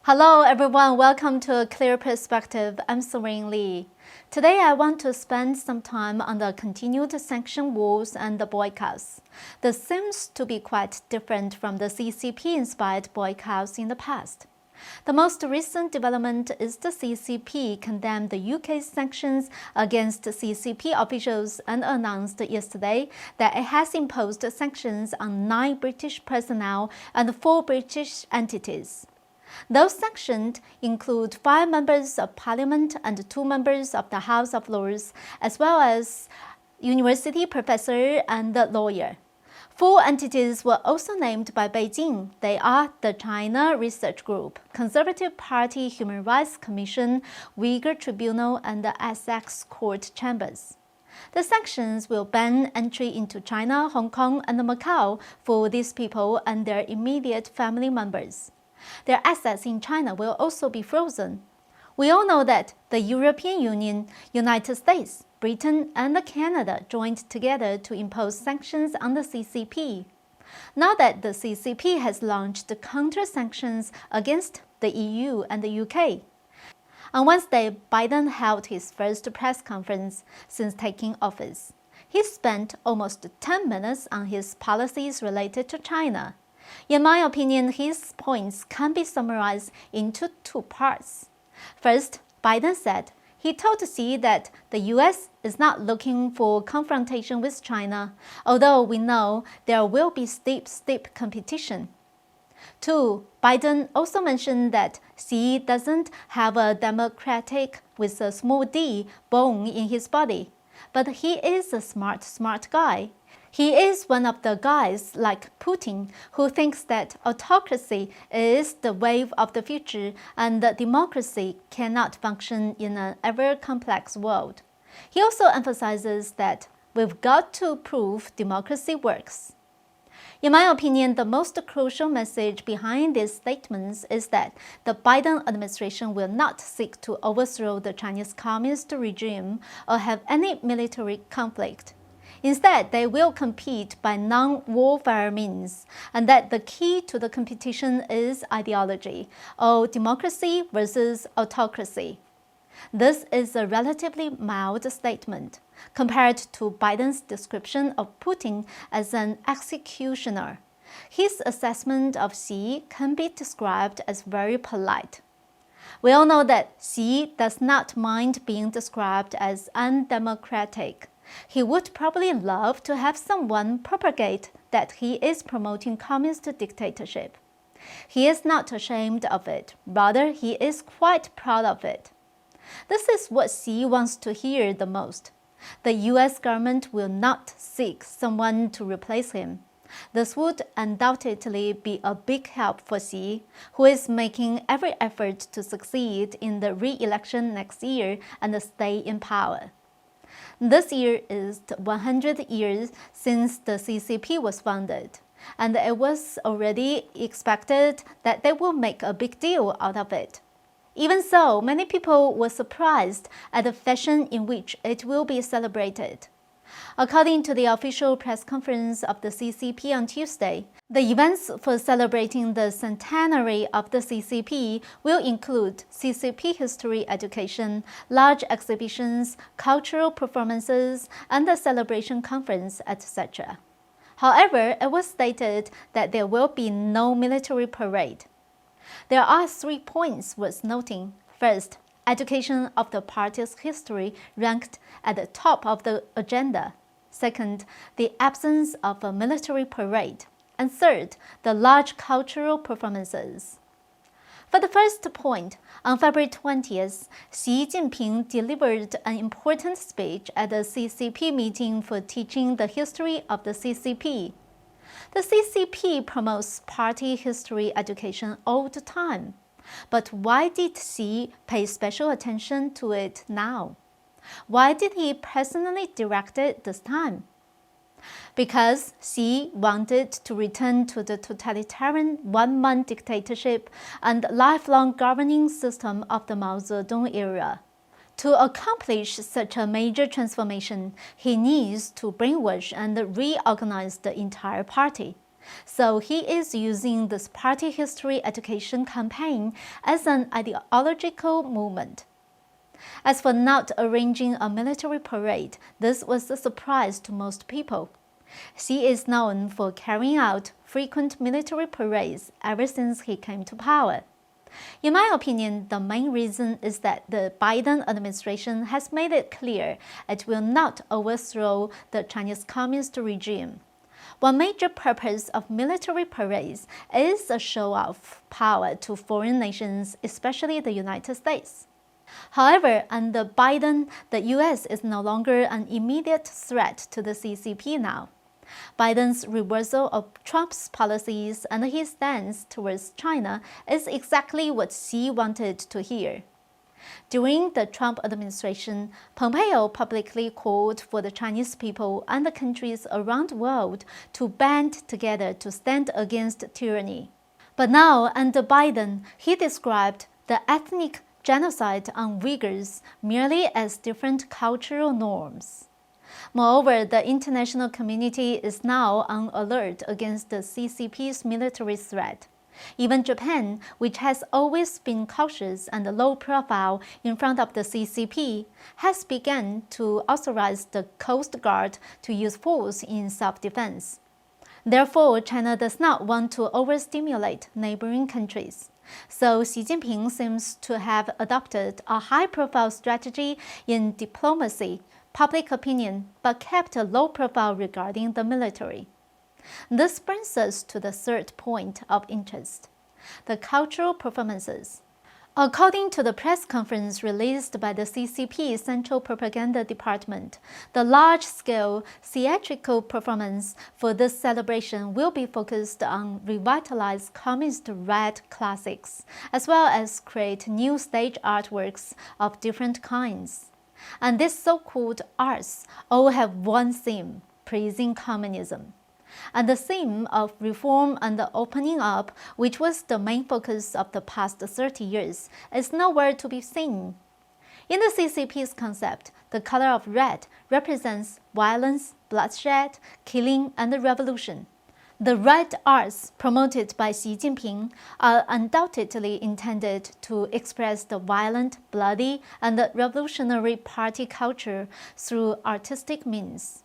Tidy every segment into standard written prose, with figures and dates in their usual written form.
Hello everyone, welcome to A Clear Perspective. I'm Serene. Today I want to spend some time on the continued sanction wars and the boycotts. This seems to be quite different from the CCP-inspired boycotts in the past. The most recent development is the CCP condemned the UK's sanctions against CCP officials and announced yesterday that it has imposed sanctions on 9 British personnel and 4 British entities. Those sanctioned include 5 members of parliament and 2 members of the House of Lords, as well as university professor and lawyer. 4 entities were also named by Beijing. They are the China Research Group, Conservative Party Human Rights Commission, Uyghur Tribunal, and the Essex Court Chambers. The sanctions will ban entry into China, Hong Kong, and Macau for these people and their immediate family members. Their assets in China will also be frozen. We all know that the European Union, United States, Britain, and Canada joined together to impose sanctions on the CCP. Now that the CCP has launched counter-sanctions against the EU and the UK. On Wednesday, Biden held his first press conference since taking office. He spent almost 10 minutes on his policies related to China. In my opinion, his points can be summarized into 2 parts. First, Biden said he told Xi that the US is not looking for confrontation with China, although we know there will be steep competition. 2. Biden also mentioned that Xi doesn't have a democratic with a small d bone in his body, but he is a smart guy. He is one of the guys like Putin who thinks that autocracy is the wave of the future and that democracy cannot function in an ever-complex world. He also emphasizes that we've got to prove democracy works. In my opinion, the most crucial message behind these statements is that the Biden administration will not seek to overthrow the Chinese communist regime or have any military conflict. Instead, they will compete by non-warfare means, and that the key to the competition is ideology, or democracy versus autocracy. This is a relatively mild statement compared to Biden's description of Putin as an executioner. His assessment of Xi can be described as very polite. We all know that Xi does not mind being described as undemocratic. He would probably love to have someone propagate that he is promoting communist dictatorship. He is not ashamed of it, rather he is quite proud of it. This is what Xi wants to hear the most. The US government will not seek someone to replace him. This would undoubtedly be a big help for Xi, who is making every effort to succeed in the re-election next year and stay in power. This year is 100 years since the CCP was founded, and it was already expected that they will make a big deal out of it. Even so, many people were surprised at the fashion in which it will be celebrated. According to the official press conference of the CCP on Tuesday, the events for celebrating the centenary of the CCP will include CCP history education, large exhibitions, cultural performances, and the celebration conference, etc. However, it was stated that there will be no military parade. There are 3 points worth noting. First, education of the party's history ranked at the top of the agenda. Second, the absence of a military parade. And third, the large cultural performances. For the first point, on February 20th, Xi Jinping delivered an important speech at the CCP meeting for teaching the history of the CCP. The CCP promotes party history education all the time. But why did Xi pay special attention to it now? Why did he personally direct it this time? Because Xi wanted to return to the totalitarian one-man dictatorship and lifelong governing system of the Mao Zedong era. To accomplish such a major transformation, he needs to brainwash and reorganize the entire party. So he is using this party history education campaign as an ideological movement. As for not arranging a military parade, this was a surprise to most people. Xi is known for carrying out frequent military parades ever since he came to power. In my opinion, the main reason is that the Biden administration has made it clear it will not overthrow the Chinese Communist regime. One major purpose of military parades is a show of power to foreign nations, especially the United States. However, under Biden, the U.S. is no longer an immediate threat to the CCP now. Biden's reversal of Trump's policies and his stance towards China is exactly what Xi wanted to hear. During the Trump administration, Pompeo publicly called for the Chinese people and the countries around the world to band together to stand against tyranny. But now, under Biden, he described the ethnic genocide on Uyghurs merely as different cultural norms. Moreover, the international community is now on alert against the CCP's military threat. Even Japan, which has always been cautious and low profile in front of the CCP, has begun to authorize the Coast Guard to use force in self-defense. Therefore, China does not want to overstimulate neighboring countries. So Xi Jinping seems to have adopted a high-profile strategy in diplomacy, public opinion, but kept a low profile regarding the military. This brings us to the third point of interest, the cultural performances. According to the press conference released by the CCP Central Propaganda Department, the large-scale theatrical performance for this celebration will be focused on revitalized communist red classics, as well as create new stage artworks of different kinds. And these so-called arts all have one theme, praising communism. And the theme of reform and the opening up, which was the main focus of the past 30 years, is nowhere to be seen. In the CCP's concept, the color of red represents violence, bloodshed, killing, and revolution. The red arts promoted by Xi Jinping are undoubtedly intended to express the violent, bloody, and revolutionary party culture through artistic means.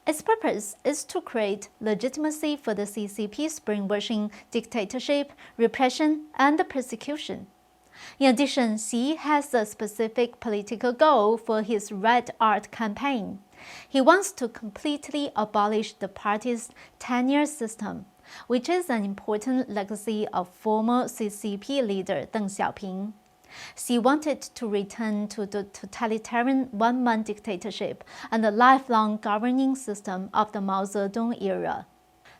Its purpose is to create legitimacy for the CCP's brainwashing, dictatorship, repression, and persecution. In addition, Xi has a specific political goal for his Red Art campaign. He wants to completely abolish the party's tenure system, which is an important legacy of former CCP leader Deng Xiaoping. Xi wanted to return to the totalitarian one-man dictatorship and the lifelong governing system of the Mao Zedong era.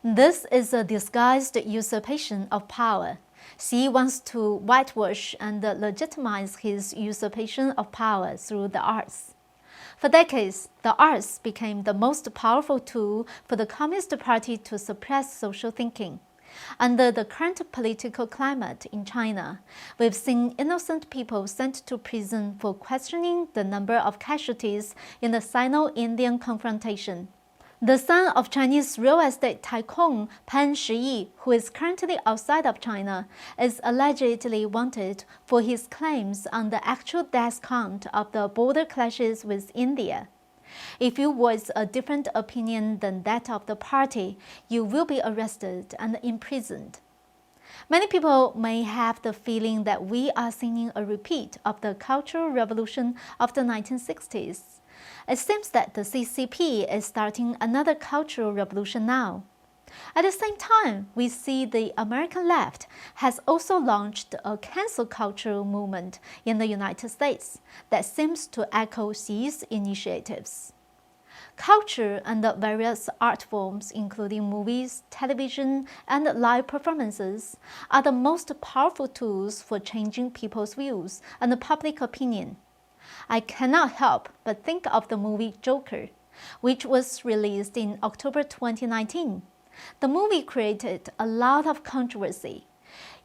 This is a disguised usurpation of power. Xi wants to whitewash and legitimize his usurpation of power through the arts. For decades, the arts became the most powerful tool for the Communist Party to suppress social thinking. Under the current political climate in China, we've seen innocent people sent to prison for questioning the number of casualties in the Sino-Indian confrontation. The son of Chinese real estate tycoon Pan Shiyi, who is currently outside of China, is allegedly wanted for his claims on the actual death count of the border clashes with India. If you voice a different opinion than that of the party, you will be arrested and imprisoned. Many people may have the feeling that we are seeing a repeat of the Cultural Revolution of the 1960s. It seems that the CCP is starting another cultural revolution now. At the same time, we see the American left has also launched a cancel culture movement in the United States that seems to echo Xi's initiatives. Culture and the various art forms, including movies, television, and live performances, are the most powerful tools for changing people's views and public opinion. I cannot help but think of the movie Joker, which was released in October 2019. The movie created a lot of controversy.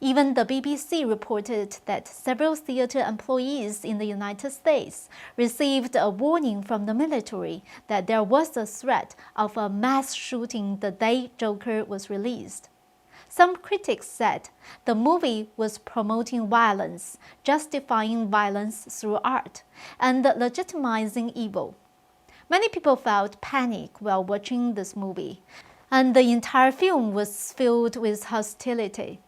Even the BBC reported that several theater employees in the United States received a warning from the military that there was a threat of a mass shooting the day Joker was released. Some critics said the movie was promoting violence, justifying violence through art, and legitimizing evil. Many people felt panic while watching this movie, and the entire film was filled with hostility.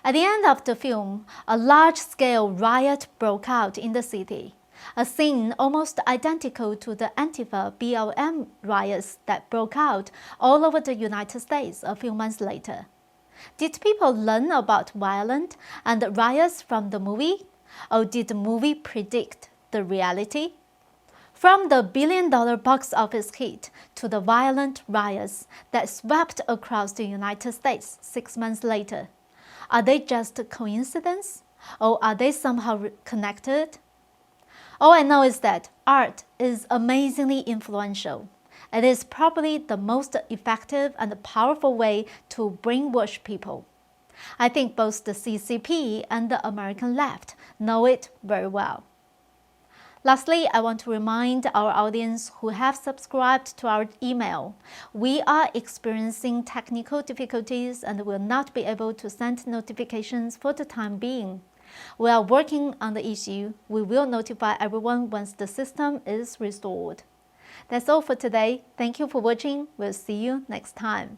At the end of the film, a large-scale riot broke out in the city, a scene almost identical to the Antifa BLM riots that broke out all over the United States a few months later. Did people learn about violence and riots from the movie? Or did the movie predict the reality? From the billion-dollar box office hit to the violent riots that swept across the United States 6 months later, are they just a coincidence? Or are they somehow connected? All I know is that art is amazingly influential. It is probably the most effective and powerful way to brainwash people. I think both the CCP and the American left know it very well. Lastly, I want to remind our audience who have subscribed to our email, we are experiencing technical difficulties and will not be able to send notifications for the time being. We are working on the issue. We will notify everyone once the system is restored. That's all for today. Thank you for watching. We'll see you next time.